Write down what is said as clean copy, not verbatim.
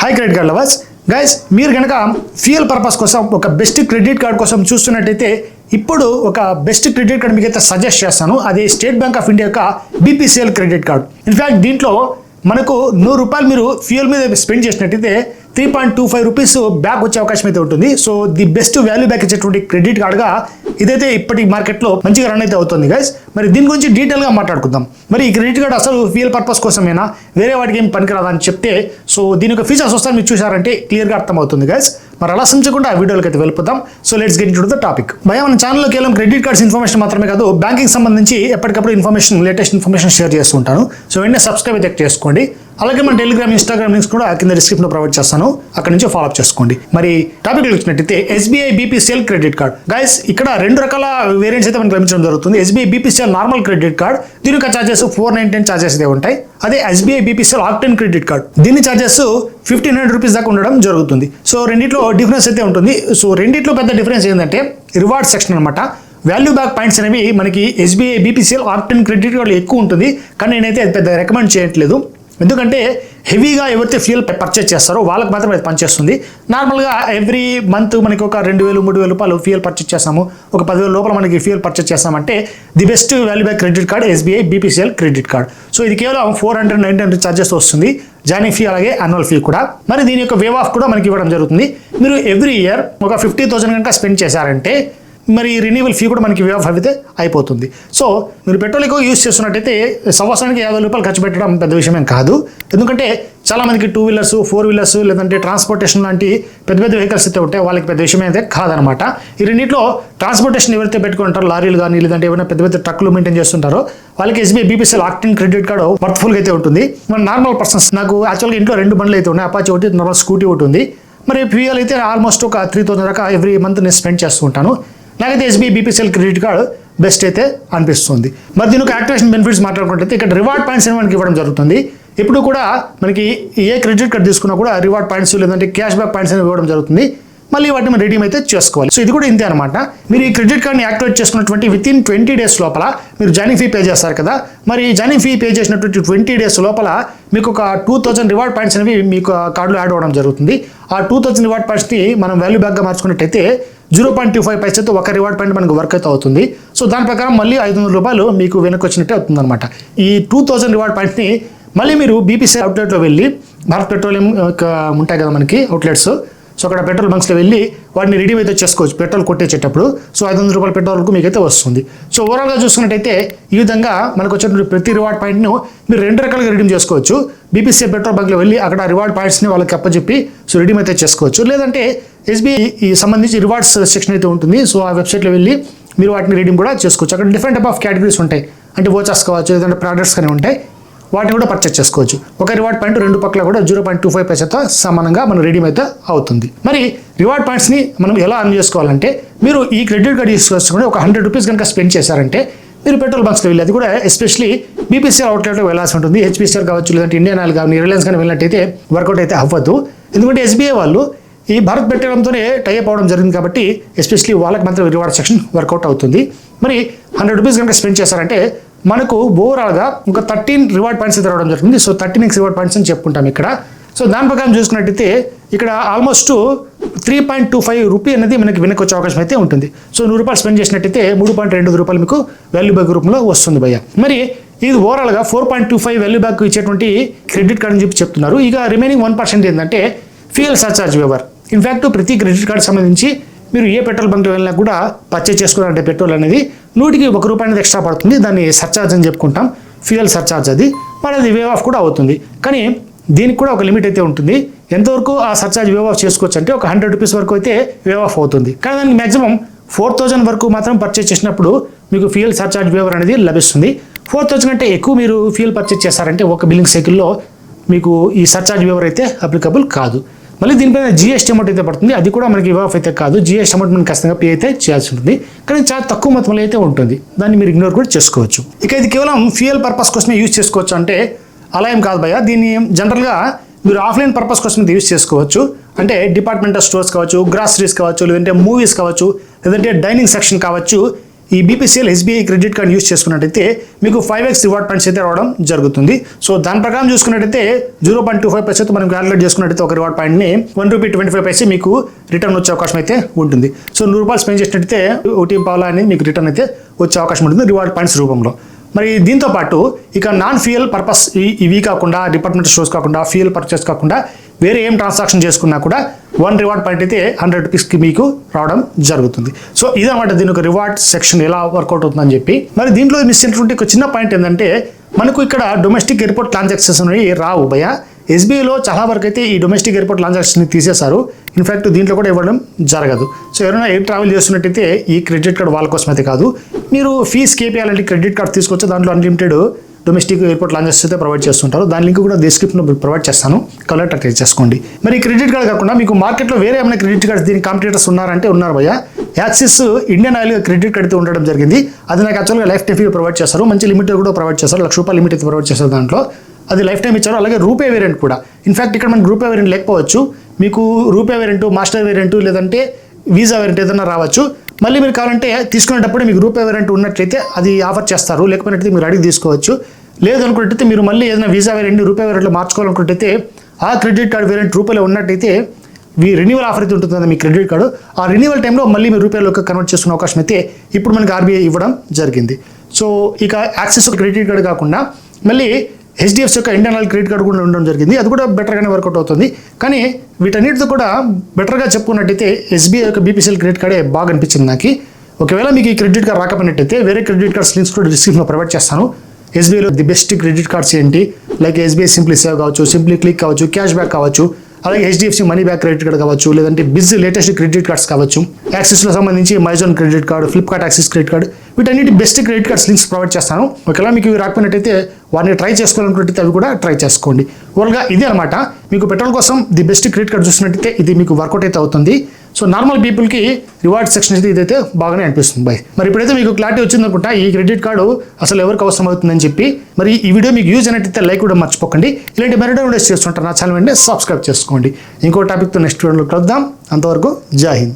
High credit card lovers guys, మీరు కనుక fuel purpose కోసం ఒక బెస్ట్ క్రెడిట్ కార్డ్ కోసం చూస్తున్నట్టయితే ఇప్పుడు ఒక బెస్ట్ క్రెడిట్ కార్డ్ మీకు అయితే సజెస్ట్ చేస్తాను. అది స్టేట్ బ్యాంక్ ఆఫ్ ఇండియా యొక్క బీపీసీఎల్ క్రెడిట్ కార్డ్. ఇన్ఫ్యాక్ట్ దీంట్లో మనకు ₹100 మీరు ఫ్యూయల్ మీద స్పెండ్ చేసినట్టయితే 3.25 రూపీస్ బ్యాక్ వచ్చే అవకాశం అయితే ఉంటుంది. So the best value back ఇచ్చేటువంటి క్రెడిట్ కార్డ్గా ఇదైతే ఇప్పటి మార్కెట్లో మంచిగా రన్ అయితే అవుతుంది గైస్. మరి దీని గురించి డీటెయిల్గా మాట్లాడుకుందాం. మరి ఈ క్రెడిట్ కార్డ్ అసలు ఫ్యూయల్ పర్పస్ కోసమేనా, వేరే వాటికి ఏం పనికిరాదని చెప్తే, సో దీని యొక్క ఫీచర్స్ వస్తాను మీరు చూసారంటే క్లియర్గా అర్థమవుతుంది గైస్. మరి అలా సంచకుండా ఆ వీడియోకి అయితే వెళ్ళిపోతాం. So let's get into the topic. భయ మన ఛానల్లో కేవలం క్రెడిట్ కార్డ్స్ ఇన్ఫర్మేషన్ మాత్రమే కాదు, బ్యాంకింగ్ సంబంధించి ఎప్పటికప్పుడు ఇన్ఫర్మేషన్, లేటెస్ట్ ఇన్ఫర్మేషన్ షేర్ చేస్తూ ఉంటాను. సో వెంటనే సబ్స్క్రైబ్ అయితే చేసుకోండి. అలాగే మన టెలిగ్రామ్, ఇన్స్టాగ్రామ్ లింక్స్ కూడా కింద డిస్క్రిప్షన్లో ప్రొవైడ్ చేస్తాను, అక్కడ నుంచి ఫాలో అప్ చేసుకోండి. మరి టాపిక్ వచ్చినట్టయితే SBI BPCL credit card. Guys ఇక్కడ రెండు రకాల వేరియంట్స్ అయితే మనకు లభించడం జరుగుతుంది. SBI BPCL normal credit card, దీని యొక్క చార్జెస్ 499 చార్జెస్ అయితే ఉంటాయి. అదే SBI BPCL octane credit card, దీని చార్జెస్ 1500 రూపీస్ దాకా ఉండడం జరుగుతుంది. సో రెండిట్లో డిఫరెన్స్ అయితే ఉంటుంది. సో రెండిట్లో పెద్ద డిఫరెన్స్ ఏంటంటే రివార్డ్ సెక్షన్ అనమాట. వాల్యూ బ్యాక్ పాయింట్స్ అనేవి మనకి SBI BPCL octane credit card ఎక్కువ ఉంటుంది, కానీ నేనైతే అది పెద్ద రికమెండ్ చేయట్లేదు. ఎందుకంటే హెవీగా ఎవరైతే ఫ్యూయల్ పర్చేస్ చేస్తారో వాళ్ళకి మాత్రం అది పనిచేస్తుంది. నార్మల్గా ఎవ్రీ మంత్ మనకి ఒక 2000-3000 రూపాయలు ఫ్యూయల్ పర్చేస్ చేస్తాము, ఒక 10,000 లోపల మనకి ఫ్యూయల్ పర్చేస్ చేస్తామంటే the best value back credit card SBI BPCL credit card. So ఇది కేవలం 499 చార్జెస్ వస్తుంది, జాయినింగ్ ఫీ అలాగే యాన్యువల్ ఫీ కూడా. మరి దీని యొక్క వేవ్ ఆఫ్ కూడా మనకి ఇవ్వడం జరుగుతుంది. మీరు ఎవ్రీ ఇయర్ ఒక 50,000 కనుక స్పెండ్ చేశారంటే మరి రిన్యూవల్ ఫీ కూడా మనకి వే ఆఫ్ అయితే అయిపోతుంది. సో మీరు పెట్రోల్ ఎక్కువ యూజ్ చేస్తున్నట్టయితే సంవత్సరానికి 50 రూపాయలు ఖర్చు పెట్టడం పెద్ద విషయం కాదు. ఎందుకంటే చాలామందికి 2 వీలర్స్, 4 వీలర్స్ లేదంటే ట్రాన్స్పోర్టేషన్ లాంటి పెద్ద పెద్ద వెహికల్స్ అయితే ఉంటాయి, వాళ్ళకి పెద్ద విషయం అయితే కాదనమాట. ఈ రెండింటిలో ట్రాన్స్పోర్టేషన్ ఎవరైతే పెట్టుకుంటారో, లారీలు కానీ లేదంటే ఏమైనా పెద్ద పెద్ద ట్రక్కులు మెయింటైన్ చేస్తుంటారో వాళ్ళకి SBI BPCL octane credit card వర్త్ఫుల్గా అయితే ఉంటుంది. మన నార్మల్ పర్సన్స్, నాకు యాక్చువల్గా ఇంట్లో 2 బండ్లు అయితే ఉన్నాయి, అపాచీ ఒకటి, నార్మల్ స్కూటీ ఒకటి ఉంది. మరి ఫ్యూయల్ అయితే ఆల్మోస్ట్ ఒక 3000 దాకా ఎవ్రీ మంత్ నేను స్పెండ్ చేస్తూ ఉంటాను. నాకైతే SBI BPCL credit card best అయితే అనిపిస్తుంది. మరి దీనికి యాక్టివేషన్ బెనిఫిట్స్ మాట్లాడుకుంటే ఇక్కడ రివార్డ్ పాయింట్స్ అని మనకి ఇవ్వడం జరుగుతుంది. ఇప్పుడు కూడా మనకి ఏ క్రెడిట్ కార్డ్ తీసుకున్నా కూడా రివార్డ్ పాయింట్స్ లేదంటే క్యాష్ బ్యాక్ పాయింట్స్ అని ఇవ్వడం జరుగుతుంది. మళ్ళీ వాటిని మనం రెడీమ్ అయితే చేసుకోవాలి. సో ఇది కూడా ఇంతే అనమాట. మీరు ఈ క్రెడిట్ కార్డ్ని యాక్టివేట్ చేసుకున్నటువంటి వితిన్ 20 డేస్ లోపల మీరు జాయినింగ్ ఫీ పే చేస్తారు కదా, మరి జాయినింగ్ ఫీ పే చేసినటువంటి 20 డేస్ లోపల మీకు ఒక 2000 రివార్డ్ పాయింట్స్ అనేవి మీకు కార్డులో యాడ్ అవ్వడం జరుగుతుంది. ఆ 2000 రివార్డ్ పాయింట్స్ని మనం వాల్యూ బ్యాక్గా మార్చుకున్నట్టయితే 0.25 పైసతో ఒక రివార్డ్ పాయింట్ మనకు వర్క్ అయితే అవుతుంది. సో దాని ప్రకారం మళ్ళీ 500 రూపాయలు మీకు వెనక్కి వచ్చినట్టే అవుతుంది అనమాట. ఈ 2000 రివార్డ్ పాయింట్స్ని మళ్ళీ మీరు బీపీసీ అవుట్లెట్లో వెళ్ళి, భారత్ పెట్రోలియం ఉంటాయి కదా మనకి అవుట్లెట్స్, సో అక్కడ పెట్రోల్ బంక్స్లో వెళ్ళి వాటిని రెడీమ్ అయితే చేసుకోవచ్చు పెట్రోల్ కొట్టేసేటప్పుడు. సో 500 రూపాయల పెట్రోల్కు మీకైతే వస్తుంది. సో ఓవరాల్గా చూసుకున్నట్టయితే ఈ విధంగా మనకు వచ్చినటువంటి ప్రతి రివార్డ్ పాయింట్ను మీరు 2 రకాలుగా రెడీమ్ చేసుకోవచ్చు. బీపీసీ పెట్రోల్ బంక్లో వెళ్ళి అక్కడ రివార్డ్ పాయింట్స్ని వాళ్ళకి అప్పచెప్పి సో రెడీమ్ అయితే చేసుకోవచ్చు. లేదంటే ఎస్బీఐ సంబంధించి రివార్డ్స్ సెక్షన్ అయితే ఉంటుంది. సో ఆ వెబ్సైట్లో వెళ్ళి మీరు వాటిని రెడీమ్ కూడా చేసుకోవచ్చు. అక్కడ డిఫరెంట్ టైప్ ఆఫ్ కేటగిరీస్ ఉంటాయి, అంటే వోచర్స్ కావచ్చు లేదంటే ప్రోడక్ట్స్ కానీ ఉంటాయి, వాటిని కూడా పర్చేస్ చేసుకోవచ్చు. ఒక రివార్డ్ పాయింట్ 2 పక్కల కూడా 0.25 పైసతో సమానంగా మనం రెడీమ్ అయితే అవుతుంది. మరి రివార్డ్ పాయింట్స్ని మనం ఎలా అర్న్ చేసుకోవాలంటే, మీరు ఈ క్రెడిట్ కార్డ్ యూస్ చేసుకుని ఒక 100 రూపీస్ కనుక స్పెండ్ చేశారంటే మీరు పెట్రోల్ బంక్స్లో వెళ్ళి, అది కూడా ఎస్పెషల్లీ బీపీసీఎల్ అవుట్లెట్లో వెళ్ళాల్సి ఉంటుంది. హెచ్పీసీఎల్ కావచ్చు లేదంటే ఇండియన్ ఆయిల్ కానీ రిలయన్స్ కానీ వెళ్ళినట్టయితే వర్కౌట్ అయితే అవ్వదు. ఎందుకంటే ఎస్బీఐ వాళ్ళు ఈ భారత్ పెట్రోలియంతోనే టైప్ అవడం జరిగింది కాబట్టి ఎస్పెషల్లీ వాళ్ళకి మాత్రం రివార్డ్ సెక్షన్ వర్కౌట్ అవుతుంది. మరి 100 రూపీస్ కనుక స్పెండ్ చేశారంటే మనకు ఓవరాల్గా ఒక 13 రివార్డ్ పాయింట్స్ అయితే రావడం జరుగుతుంది. సో 13x రివార్డ్ పాయింట్స్ అని చెప్పుకుంటాం ఇక్కడ. సో దాని ప్రకారం చూసుకున్నట్టయితే ఇక్కడ ఆల్మోస్ట్ 3.25 రూపీ అనేది మనకి వెనక్కి వచ్చే అవకాశం అయితే ఉంటుంది. సో 100 రూపాయలు స్పెండ్ చేసినట్టయితే 3.25 రూపాయలు మీకు వాల్యూ బ్యాక్ రూపంలో వస్తుంది భయ్య. మరి ఇది ఓవరాల్గా 4.25 వాల్యూ బ్యాక్ ఇచ్చేటువంటి క్రెడిట్ కార్డ్ అని చెప్పి చెప్తున్నారు. ఇక రిమైనింగ్ 1% ఏంటంటే ఫ్యూయల్ సర్చార్జ్ వేవర్. ఇన్ఫ్యాక్ట్ ప్రతి క్రెడిట్ కార్డ్ సంబంధించి మీరు ఏ పెట్రోల్ బంక్లో వెళ్ళినా కూడా పర్చేజ్ చేసుకోవాలంటే పెట్రోల్ అనేది 100కి ₹1 అనేది ఎక్స్ట్రా పడుతుంది. దాన్ని సర్చార్జ్ అని చెప్పుకుంటాం, ఫ్యూయల్ సర్చార్జ్ అది. మరి అది వేవ్ ఆఫ్ కూడా అవుతుంది. కానీ దీనికి కూడా ఒక లిమిట్ అయితే ఉంటుంది. ఎంతవరకు ఆ సర్చార్జ్ వేవ్ ఆఫ్ చేసుకోవచ్చు అంటే ఒక 100 రూపీస్ వరకు అయితే వేవ్ ఆఫ్ అవుతుంది. కానీ దానికి మ్యాక్సిమం 4000 వరకు మాత్రం పర్చేజ్ చేసినప్పుడు మీకు ఫ్యూయల్ సర్చార్జ్ వేవర్ అనేది లభిస్తుంది. 4000 కంటే ఎక్కువ మీరు ఫ్యూయల్ పర్చేజ్ చేస్తారంటే ఒక బిల్లింగ్ సైకిల్లో మీకు ఈ సర్చార్జ్ వేవర్ అయితే అప్లికబుల్ కాదు. మళ్ళీ దీనిపైన జిఎస్టీ అమౌంట్ అయితే పడుతుంది, అది కూడా మనకి వేవ్ ఆఫ్ అయితే కాదు. జిఎస్టీ అమౌంట్ మనం ఖచ్చితంగా పే అయితే చేయాల్సి ఉంటుంది, కానీ చాలా తక్కువ మొత్తంలో అయితే ఉంటుంది. దాన్ని మీరు ఇగ్నోర్ కూడా చేసుకోవచ్చు. ఇక ఇది కేవలం ఫ్యూయల్ పర్పస్ కోసమే యూజ్ చేసుకోవచ్చు అంటే అలా ఏం కాదు భయ్య. దీన్ని జనరల్గా మీరు ఆఫ్లైన్ పర్పస్ కోసం యూజ్ చేసుకోవచ్చు. అంటే డిపార్ట్మెంటల్ స్టోర్స్ కావచ్చు, గ్రాసరీస్ కావచ్చు, లేదంటే మూవీస్ కావచ్చు, లేదంటే డైనింగ్ సెక్షన్ కావచ్చు, ఈ BPCL SBI credit card use చేసుకున్నట్టయితే మీకు 5x రివార్డ్ పాయింట్స్ అయితే రావడం జరుగుతుంది. సో దాని ప్రకారం చూసుకున్నట్టయితే 0.25% మనం క్యాలిక్యులేట్ చేసుకున్నట్టయితే ఒక రివార్డ్ పాయింట్ని ₹1.25 మీకు రిటర్న్ వచ్చే అవకాశం అయితే ఉంటుంది. సో ₹100 స్పెండ్ చేసినట్టయితే ₹1 అనేది మీకు రిటర్న్ అయితే వచ్చే అవకాశం ఉంటుంది రివార్డ్ పాయింట్స్ రూపంలో. మరి దీంతో పాటు ఇక నాన్ ఫ్యూయల్ పర్పస్ ఇవి కాకుండా డిపార్ట్మెంట్ స్టోర్స్ కాకుండా ఫ్యూయల్ పర్చేస్ కాకుండా వేరే ఏం ట్రాన్సాక్షన్ చేసుకున్నా కూడా 1 రివార్డ్ పాయింట్ అయితే ₹100కి మీకు రావడం జరుగుతుంది. సో ఇదన్నమాట దీని ఒక రివార్డ్ సెక్షన్ ఎలా వర్కౌట్ అవుతుందని చెప్పి. మరి దీంట్లో మిస్ అయినటువంటి ఒక చిన్న పాయింట్ ఏంటంటే మనకు ఇక్కడ డొమెస్టిక్ ఎయిర్పోర్ట్ ట్రాన్సాక్షన్స్ అనేవి రావు భయ. ఎస్బీఐలో చాలా వరకు అయితే ఈ డొమెస్టిక్ ఎయిర్పోర్ట్ ట్రాన్సాక్షన్ తీసేశారు. ఇన్ఫాక్ట్ దీంట్లో కూడా ఇవ్వడం జరగదు. సో ఎవరైనా ఎయిర్ ట్రావెల్ చేస్తున్నట్టయితే ఈ క్రెడిట్ కార్డ్ వాళ్ళ కోసం అయితే కాదు, మీరు ఫీజ్ కేపీ అలాంటి క్రెడిట్ కార్డ్ తీసుకొచ్చి దాంట్లో అన్లిమిటెడ్ డొమెస్టిక్ ఎయిర్పోర్ట్ ట్రాన్సాక్షన్స్ అయితే ప్రొవైడ్ చేస్తుంటారు. దాని లింక్ కూడా డిస్క్రిప్షన్లో ప్రొవైడ్ చేస్తాను, కలెక్ట్ ట్రై చేసుకోండి. మరి ఈ క్రెడిట్ కార్డ్ కాకుండా మీకు మార్కెట్లో వేరే ఏమైనా క్రెడిట్ కార్డ్స్ దీని కాంపిటేటర్స్ ఉన్నారంటే ఉన్నారు భయ్య. Axis Indian oil credit card అయితే ఉండడం జరిగింది. అది నాకు యాక్చువల్గా లైఫ్ టైం ప్రొవైడ్ చేస్తారు, మంచి లిమిట్ కూడా ప్రొవైడ్ చేస్తారు, ₹1,00,000 లిమిట్ అయితే ప్రొవైడ్ చేస్తారు దాంట్లో. అది లైఫ్ టైం ఇచ్చారు. అలాగే రూపే వేరియంట్ కూడా. ఇన్ఫాక్ట్ ఇక్కడ మనకి రూపే వేరియంట్ లేకపోవచ్చు, మీకు రూపే వేరియంట్, మాస్టర్ వేరియంట్ లేదంటే వీసా వేరియంట్ ఏదైనా రావచ్చు. మళ్ళీ మీరు కావాలంటే తీసుకునేటప్పుడు మీకు రూపే వేరియంట్ ఉన్నట్లయితే అది ఆఫర్ చేస్తారు, లేకపోతే మీరు అడిగి తీసుకోవచ్చు. లేదనుకున్నట్టయితే మీరు మళ్ళీ ఏదైనా వీసా వేరియంట్ రూపే వేరియంట్లో మార్చుకోవాలనుకుంటే ఆ క్రెడిట్ కార్డ్ వేరియంట్ రూపేలో ఉన్నట్టయితే రెన్యువల్ ఆఫర్ అయితే ఉంటుంది మీ క్రెడిట్ కార్డు. ఆ రెన్యువల్ టైంలో మళ్ళీ మీరు రూపాయలోకి కన్వర్ట్ చేసుకునే అవకాశం అయితే ఇప్పుడు మనకి ఆర్బీఐ ఇవ్వడం జరిగింది. సో ఇక యాక్సిస్ క్రెడిట్ కార్డు కాకుండా మళ్ళీ హెచ్డిఎఫ్సి యొక్క ఇండియన్ ఆయిల్ క్రెడిట్ కార్డు కూడా ఉండడం జరిగింది. అది కూడా బెటర్గానే వర్కౌట్ అవుతుంది. కానీ వీటన్నిటితో కూడా బెటర్గా చెప్పుకున్నట్టయితే ఎస్బీఐ యొక్క బీపీసీఎల్ క్రెడిట్ కార్డే బాగా అనిపించింది నాకు. ఒకవేళ మీకు ఈ క్రెడిట్ కార్డ్ రాకపోయినట్టయితే వేరే క్రెడిట్ కార్డ్స్ లింక్స్ కూడా డిస్క్రిప్షన్లో ప్రొవైడ్ చేస్తాను. ఎస్బీఐలో ది బెస్ట్ క్రెడిట్ కార్డ్స్ ఏంటి, లైక్ ఎస్బీఐ సింప్లీ సేవ్ కావచ్చు, సింప్లీ క్లిక్ కావచ్చు, క్యాష్ బ్యాక్ కావచ్చు, అలాగే HDFC money back credit card కావచ్చు, లేదంటే బిజ్ లేటెస్ట్ క్రెడిట్ కార్డ్స్ కావచ్చు, యాక్సిస్లో సంబంధించి My Zone credit card, Flipkart Axis credit card, వీటన్నిటి best credit cards links provide చేస్తాను. ఒకవేళ మీకు ఇవి రాకపోయినట్టయితే వాటిని ట్రై చేసుకోవాలనుకుంటే అవి కూడా ట్రై చేసుకోండి. ఓవరాల్గా ఇదే అనమాట. మీకు పెట్రోల్ కోసం ది బెస్ట్ క్రెడిట్ కార్డ్ చూసినట్టయితే ఇది మీకు వర్కౌట్ అయితే అవుతుంది. సో నార్మల్ పీపుల్కి రివార్డ్ సెక్షన్ అయితే ఇదైతే బాగానే అనిపిస్తుంది బాయ్. మరి ఇప్పుడైతే మీకు క్లారిటీ వచ్చిందనుకుంటా ఈ క్రెడిట్ కార్డు అసలు ఎవరికి అవసరం అవుతుందని చెప్పి. మరి ఈ వీడియో మీకు యూజ్ అయినట్టయితే లైక్ కూడా మర్చిపోకండి. ఇలాంటి మరిన్ని వీడియోస్ చేస్తుంటారు నా ఛానల్ వెంటనే సబ్స్క్రైబ్ చేసుకోండి. ఇంకో టాపిక్తో నెక్స్ట్ వీడియోలో కలుద్దాం. అంతవరకు జై హింద్.